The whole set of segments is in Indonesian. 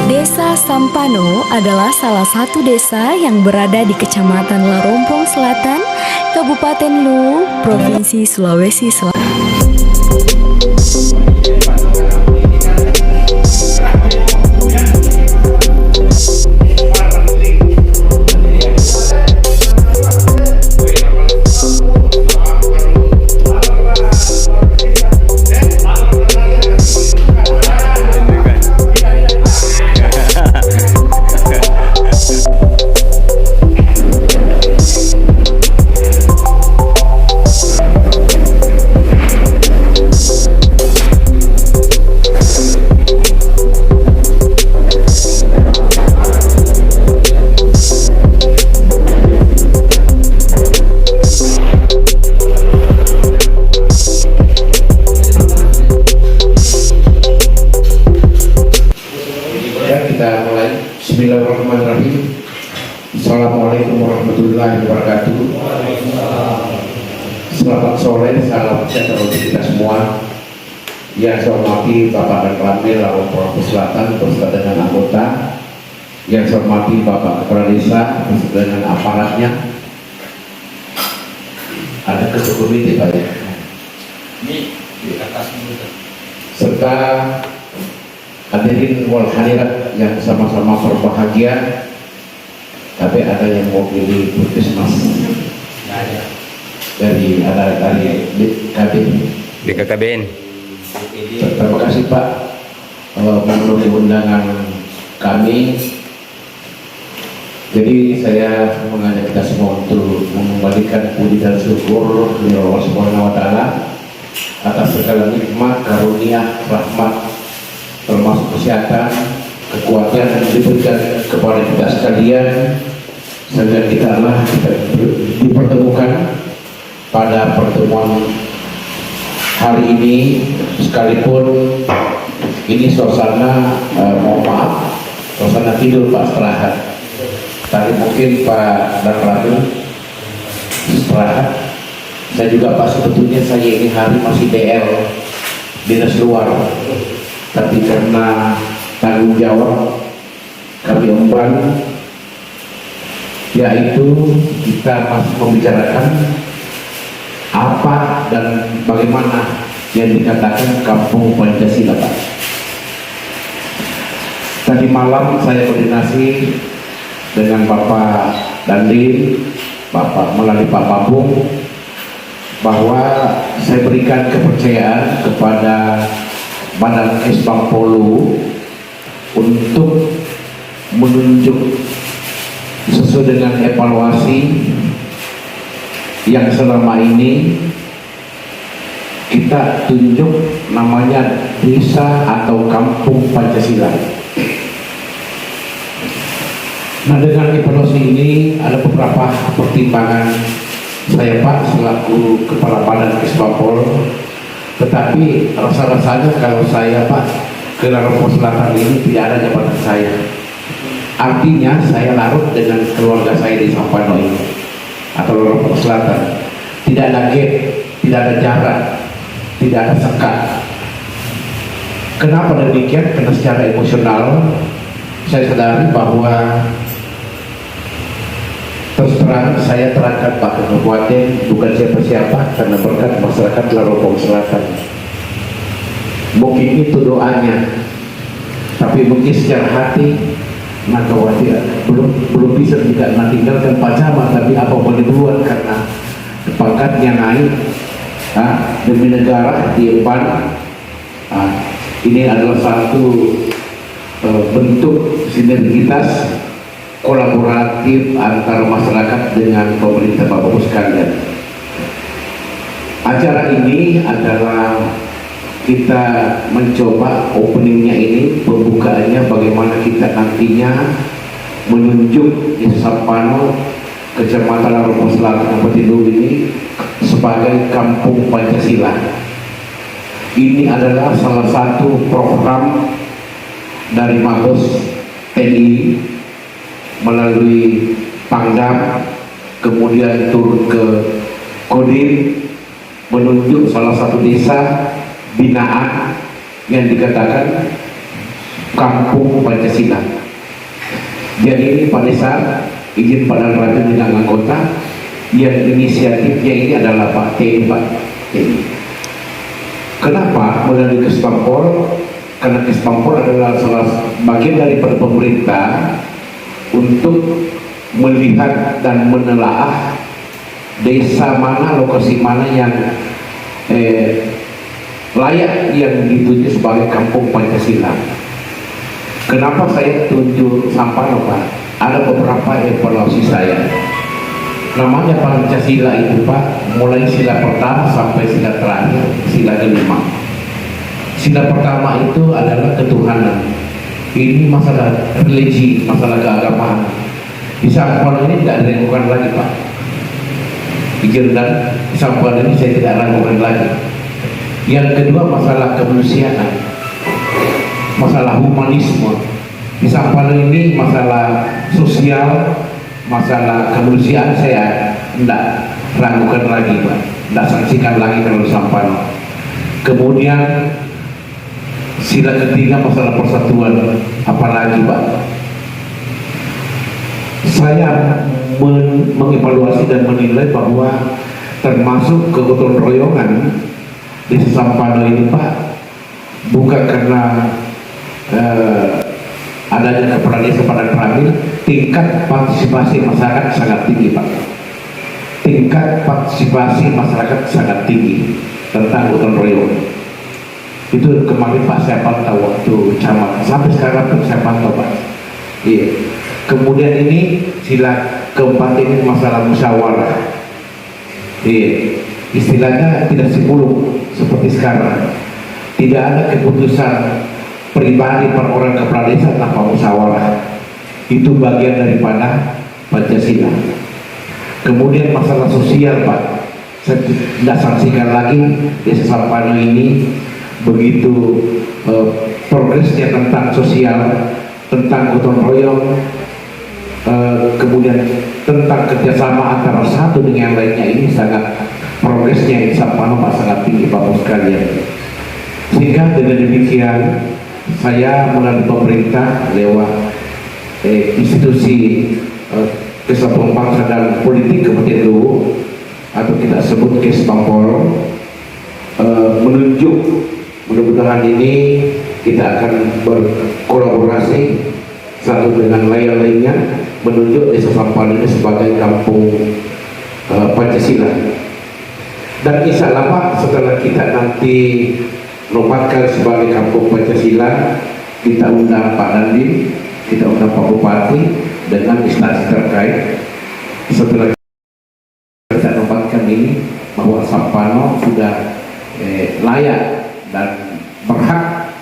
Desa Sampano adalah salah satu desa yang berada di Kecamatan Larompong Selatan, Kabupaten Luwu, Provinsi Sulawesi Selatan. Kita mulai. Bismillahirrahmanirrahim. Assalamualaikum warahmatullahi wabarakatuh. Selamat sore, salam sejahtera untuk kita semua. Yang saya hormati Bapak dan Ramil Larompong Selatan beserta dengan anggota. Yang saya hormati Bapak Kepala Desa beserta dengan aparatnya. Ada ketua komite Pak ya. Ini di atas dulu. Serta hadirin wal hadirat yang sama-sama berbahagia, tapi ada yang mau pilih puskesmas dari BKKBN. Terima kasih Pak memenuhi undangan kami. Jadi saya mengajak kita semua untuk mengembalikan puji dan syukur kepada Allah Subhanahu wa taala atas segala nikmat, karunia, rahmat, termasuk kesehatan, kekuatan yang diberikan kepada kita sekalian, sehingga kita dipertemukan pada pertemuan hari ini, sekalipun ini suasana mohon maaf, suasana tidur Pak, istirahat. Tadi mungkin Pak dan Ratu istirahat. Saya juga Pak, sebetulnya saya ini hari masih DL, dinas luar, tapi karena tanggung jawab kami emban, yaitu kita masih membicarakan apa dan bagaimana yang dikatakan kampung Pancasila Pak. Tadi malam saya koordinasi dengan Bapak Dandim, Bapak melalui Pak Babung, bahwa saya berikan kepercayaan kepada Badan Kesbang Polu untuk menunjuk sesuai dengan evaluasi yang selama ini kita tunjuk namanya desa atau kampung Pancasila. Nah, dengan evaluasi ini ada beberapa pertimbangan saya Pak selaku Kepala Badan Kesbang Polu. Tetapi rasa-rasanya kalau saya Pak ke Larompong Selatan ini tidak ada jabatan saya. Artinya saya larut dengan keluarga saya di Sampano ini atau Larompong Selatan. Tidak ada gap, tidak ada jarak, tidak ada sekat. Kenapa demikian? Karena secara emosional saya sadari bahwa terus terang saya terangkat Pak Kabupaten bukan siapa-siapa, karena berkat masyarakat Larompong Selatan. Mungkin itu doanya, tapi mungkin secara hati nah khawatir belum bisa tidak tinggalkan Pak Camat, tapi apa boleh duluan karena pangkatnya naik demi negara diemban. Ini adalah satu bentuk sinergitas kolaboratif antara masyarakat dengan pemerintah Bapak Ibu sekalian. Acara ini adalah kita mencoba openingnya ini, pembukaannya bagaimana kita nantinya menunjuk Desa Sampano, Kecamatan Larompong Selatan, Kabupaten Luwu ini sebagai kampung Pancasila. Ini adalah salah satu program dari Mabes TNI melalui Pangdam, kemudian turun ke Kodim, menunjuk salah satu desa binaan yang dikatakan kampung Kampung Pancasila. Jadi ini Pak Desa izin Pak Danrajat dengan anggota yang inisiatifnya ini adalah Pak TNI, Pak TNI. Kenapa melalui Kesbangpol? Karena Kesbangpol adalah salah bagian daripada pemerintah untuk melihat dan menelaah desa mana, lokasi mana yang layak yang dituju sebagai Kampung Pancasila. Kenapa saya tunjuk Sampano, Pak? Ada beberapa evaluasi saya. Namanya Pancasila itu, Pak, mulai sila pertama sampai sila terakhir, sila kelima. Sila pertama itu adalah ketuhanan. Ini masalah religi, masalah keagamaan. Di Sampano ini tidak diragukan lagi, Pak. Izin dan di Sampano ini saya tidak ragukan lagi. Yang kedua masalah kemanusiaan, masalah humanisme. Di Sampano ini masalah sosial, masalah kemanusiaan saya tidak ragukan lagi, Pak. Tidak saksikan lagi kalau di Sampano. Kemudian sila ketiga masalah persatuan, apalagi, Pak? Saya mengevaluasi dan menilai bahwa termasuk kegotong royongan di Sampano ini, Pak, bukan karena adanya kepala desa pada Pramil, tingkat partisipasi masyarakat sangat tinggi, Pak. Tingkat partisipasi masyarakat sangat tinggi tentang gotong royong. Itu kemarin Pak saya pantau waktu camat, sampai sekarang pun saya pantau, Pak. Iya. Kemudian ini sila keempat ini masalah musyawarah. Iya. Istilahnya tidak sepuluh seperti sekarang. Tidak ada keputusan pribadi per orang kepala desa tanpa musyawarah. Itu bagian daripada Pancasila. Kemudian masalah sosial, Pak, saya tidak saksikan lagi desa Sampano ini begitu progresnya tentang sosial, tentang gotong royong, kemudian tentang kerjasama antara satu dengan yang lainnya. Ini sangat progresnya di Sampano, Pak, sangat tinggi, Bapak sekalian. Sehingga dengan demikian saya melalui pemerintah lewat institusi Kesatuan Bangsa dan Politik Kementerian LU atau kita sebut Kesbangpol, menunjuk, mudah-mudahan ini kita akan berkolaborasi satu dengan lain-lainnya menunjuk desa Sampano ini sebagai Kampung Pancasila. Dan insya Allah, Pak, setelah kita nanti nobatkan sebagai Kampung Pancasila, kita undang Pak Dandim, kita undang Pak Bupati dengan instansi terkait. Setelah kita nobatkan ini bahwa Sampano sudah layak dan berhak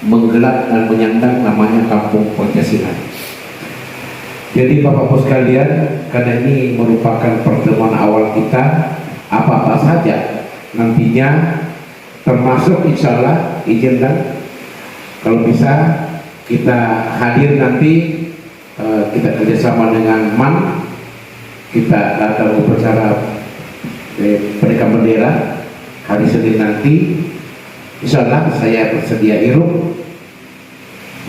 menggelar dan menyandang namanya Kampung Pancasila. Jadi Bapak-Bapak sekalian, karena ini merupakan pertemuan awal kita, apa-apa saja nantinya, termasuk insya Allah izin dan kalau bisa kita hadir nanti, kita kerjasama dengan MAN, kita datang upacara peningkan bendera hari Senin nanti. Insya Allah saya bersedia iruk.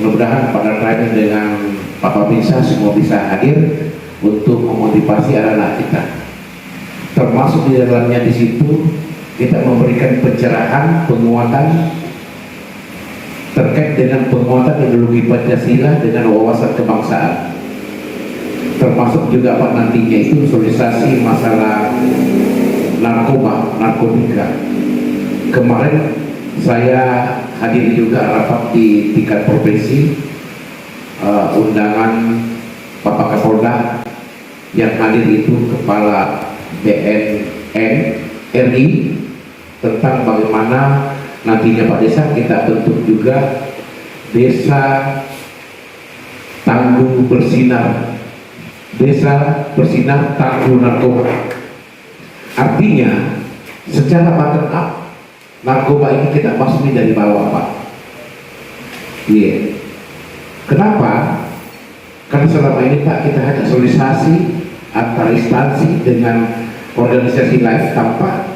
Mudah-mudahan pada Danrajat dengan Bapak Bisa semua bisa hadir untuk memotivasi anak-anak kita. Termasuk di dalamnya di situ kita memberikan pencerahan, penguatan terkait dengan penguatan ideologi Pancasila dengan wawasan kebangsaan. Termasuk juga Pak nantinya itu sosialisasi masalah narkotika. Kemarin saya hadir juga rapat di tingkat provinsi, undangan Bapak Kapolda, yang hadir itu Kepala BNN RI, tentang bagaimana nantinya Pak Desa kita bentuk juga desa tangguh bersinar, desa bersinar tangguh narkoba. Artinya secara bottom up narkoba ini kita basmi dari bawah, Pak. Iya. Kenapa? Karena selama ini, Pak, kita hanya sosialisasi antar instansi dengan organisasi lain tanpa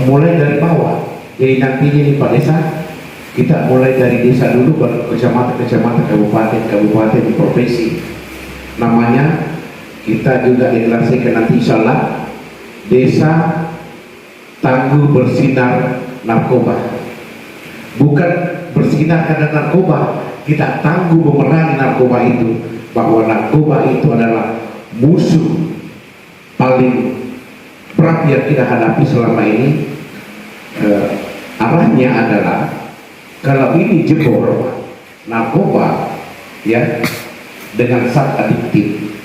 mulai dari bawah. Jadi nantinya di Pak Desa Kita mulai dari desa dulu, baru kecamatan, kabupaten, provinsi. Namanya kita juga deklarasikan nanti insya Allah desa tangguh bersinar narkoba. Bukan bersinar karena narkoba, kita tangguh memerangi narkoba itu, bahwa narkoba itu adalah musuh paling berat yang kita hadapi selama ini. Arahnya adalah kalau ini jebol narkoba ya dengan zat adiktif,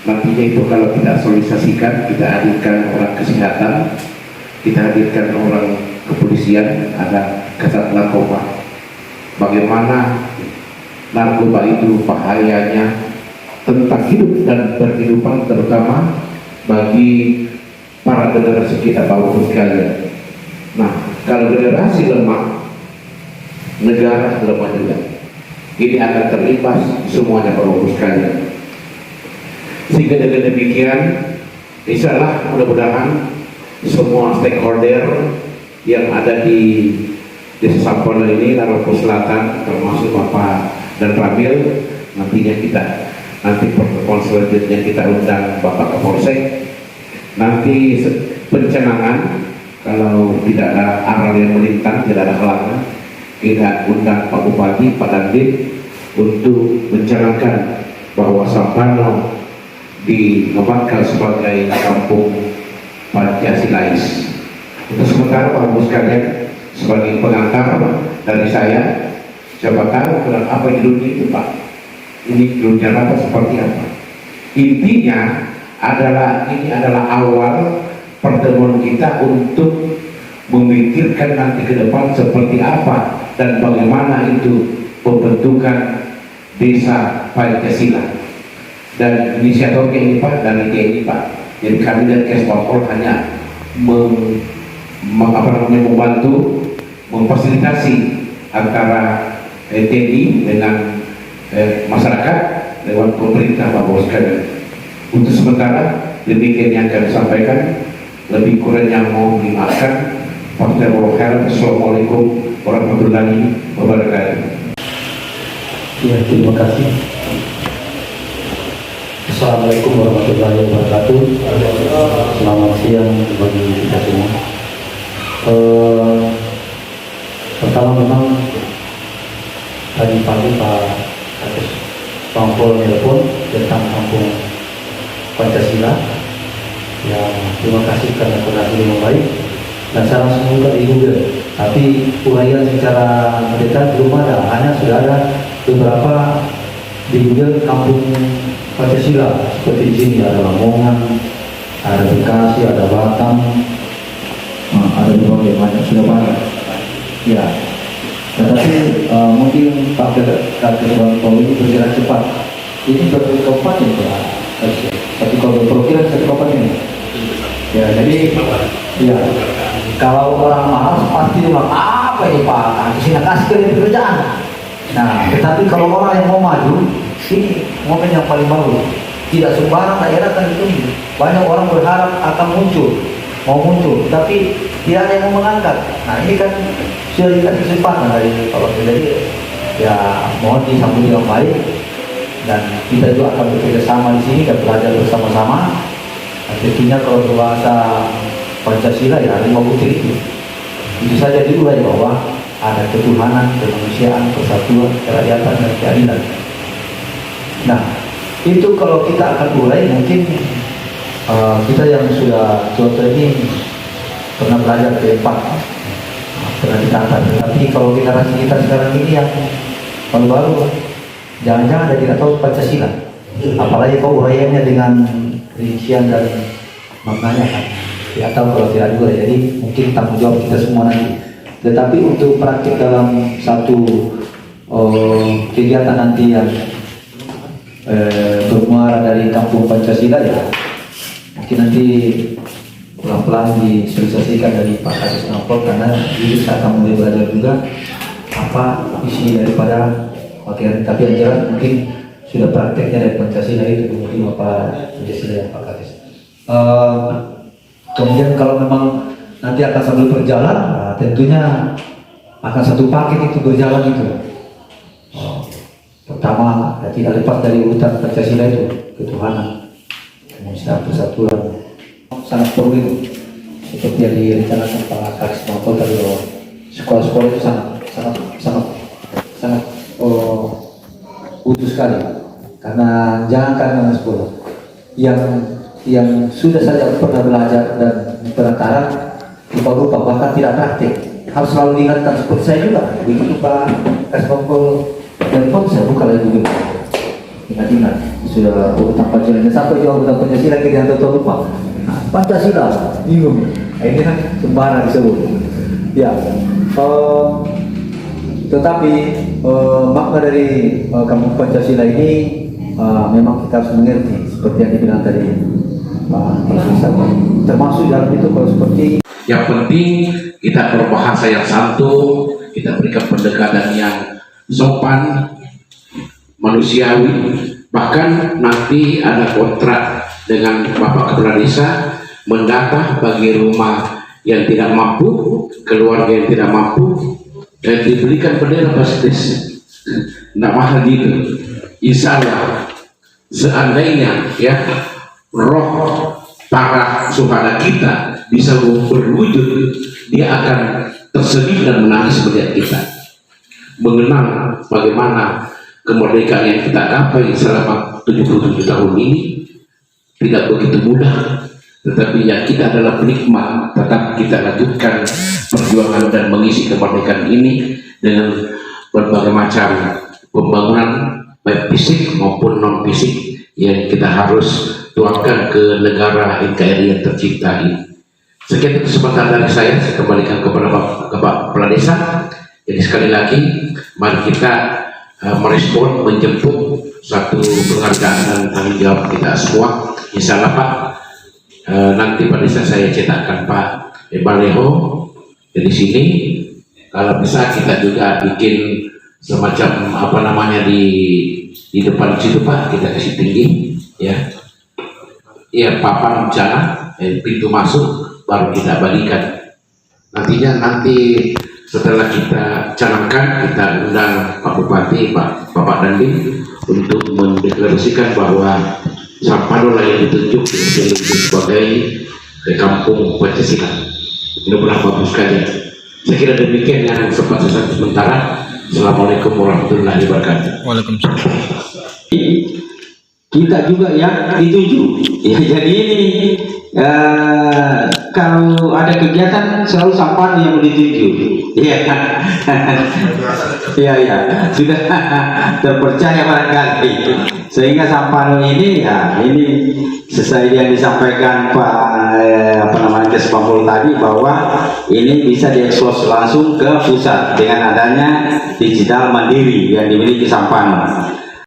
nantinya itu kalau kita sosialisasikan, kita hadirkan orang kesehatan, kita hadirkan orang kepolisian, ada kasat narkoba, bagaimana narkoba itu bahayanya tentang hidup dan berkehidupan, terutama bagi para generasi kita Bapak sekalian. Nah, kalau generasi lemah, negara lemah juga. Ini akan terlibat semuanya Bapak sekalian. Sehingga dengan demikian, insya Allah mudah-mudahan semua stakeholder yang ada di Desa Sampolo ini, Lampung Selatan, termasuk Bapak dan Ramil, nantinya kita nanti pertemuan selanjutnya kita undang Bapak Kapolsek. Nanti pencenangan, kalau tidak ada aral yang melintang, tidak ada halangan, kita undang Pak Bupati, Pak Dandim untuk mencanangkan bahwa Sampalo dikembangkan sebagai kampung Pancasilais. Untuk sementara Pak Bus sekalian, sebagai pengantar dari saya, siapa tahu apa di dunia itu Pak, ini dunia apa seperti apa. Intinya adalah ini adalah awal pertemuan kita untuk memikirkan nanti ke depan seperti apa dan bagaimana itu pembentukan desa Pancasila. Dan inisiatornya ini Pak, dari TNI Pak. Jadi kami dari Kesbangpol hanya membantu memfasilitasi antara TNI dengan masyarakat lewat pemerintah Bapak sekalian. Untuk sementara demikian yang kami sampaikan, lebih kurang yang mau dimaafkan. Assalamualaikum warahmatullahi wabarakatuh. Ya, terima kasih. Assalamualaikum warahmatullahi wabarakatuh. Selamat siang bagi kita semua. Pertama memang tadi pagi Pak Kapolres Sampol telepon tentang kampung Pancasila. Ya, terima kasih karena koordinasi yang baik. Dan saya langsung buka di Google. Tapi uraian secara mendekat belum ada, hanya sudah ada beberapa di Google kampung Pancasila. Seperti di sini ada Lamongan, ada Bekasi, ada Batam, ada berbagai macam, sudah banyak. Ya, tetapi mungkin Pak Ketua ini bergerak cepat. Ini baru kabupaten Pak. Tapi kalau berprogram satu kabupaten ini. Ya, jadi ya kalau orang malas pasti bilang apa ini Pak, sini kasih pekerjaan. Nah, tetapi kalau orang yang mau maju, ini momen yang paling bagus. Tidak sembarang daerah kan itu. Banyak orang berharap akan mau muncul, tapi tidak ada yang mau mengangkat. Nah, ini kan sudah dikasih kesempatan dari Pak. Jadi ya mohon disambut dengan baik dan kita juga akan bekerja sama di sini dan belajar bersama-sama. Nah, tentunya kalau berbahasa Pancasila ya 5 butir itu saja diurai bahwa ada ketuhanan, kemanusiaan, persatuan, kerakyatan dan keadilan. Nah, itu kalau kita akan urai mungkin kita yang sudah tua ini pernah belajar P4, pernah ditata. Tapi kalau generasi kita sekarang ini yang baru-baru, jangan-jangan ada tidak tahu Pancasila. Apalagi kau uraiannya dengan rincian dan maknanya kan. Ya tahu kalau tidak juga, jadi mungkin tanggung jawab kita semua nanti. Tetapi untuk praktik dalam satu kegiatan nanti yang bermuara dari kampung Pancasila ya mungkin nanti pelan-pelan disosialisasikan dari Pak Kadis Nampol, karena ini saya akan mulai belajar juga apa isi daripada bagian, tapi yang jelas mungkin sudah prakteknya dari Pancasila itu mungkin apa Pancasila yang Pak Kadis. Kemudian kalau memang nanti akan sambil berjalan, nah tentunya akan satu paket itu berjalan itu. Pertama, tidak lepas dari urutan Pancasila itu, ketuhanan, kemanusiaan, persatuan, sangat perlu itu. Seperti yang direncanakan Pak Kadis Bangpol tadi, sekolah-sekolah itu sangat butuh sekali. Karena jangankan sekolah yang sudah saja pernah belajar dan perantara lupa-lupa bahkan tidak praktik, harus selalu diingatkan. Seperti saya juga begitu Pak Kadis Bangpol dan saya buka lagi dulu, ingat-ingat sudah urutan Pancasila sampai jauh urutan Pancasila kita tahu lupa. Pancasila bingung, ini kan sembarang disebut ya. Tetapi makna dari kampung Pancasila ini memang kita harus mengerti seperti yang dibilang tadi Pak Profesor, termasuk dalam itu kalau seperti yang penting kita berbahasa yang santun, kita berikan pendekatan yang sopan, manusiawi. Bahkan nanti ada kontrak dengan Bapak Kepala Desa mendata bagi rumah yang tidak mampu, keluarga yang tidak mampu, dan diberikan bendera bahasa desa. Tidak mahal gitu. Insya Allah, seandainya ya roh para suhada kita bisa berwujud, dia akan tersenyum dan menangis melihat kita, mengenal bagaimana kemerdekaan yang kita capai selama 77 tahun ini tidak begitu mudah, tetapi yang kita adalah penikmat. Tetap kita lanjutkan perjuangan dan mengisi kemerdekaan ini dengan berbagai macam pembangunan baik fisik maupun non fisik yang kita harus tuangkan ke negara NKRI yang tercipta ini. Sekian kesempatan dari saya kembalikan kepada Bapak Kepala Desa. Jadi sekali lagi mari kita merespon, menjemput satu penghargaan dan tanggung jawab kita semua. Insya Allah Pak, nanti pada saat saya cetakkan Pak Baleho dari sini, kalau bisa kita juga bikin semacam apa namanya di depan situ Pak, kita kasih tinggi ya, papan jalan, pintu masuk baru kita bagikan. Nanti setelah kita canangkan, kita undang Pak Bupati, Bapak Dandim untuk mendeklarasikan bahwa Sampalola yang ditunjuk sebagai kampung Pancasila. Mudah-mudahan bagus sekali. Saya kira demikian yang sempat saya sementara. Assalamualaikum warahmatullahi wabarakatuh. Waalaikumsalam. Kita juga yang dituju. Ya, jadi ini kalau ada kegiatan selalu Sampano yang dituju. Iya, iya, sudah terpercaya barangkali. Sehingga Sampano ini ya ini sesuai yang disampaikan Pak Kadis Bangpol tadi, bahwa ini bisa diekspos langsung ke pusat dengan adanya digital mandiri yang dimiliki Sampano.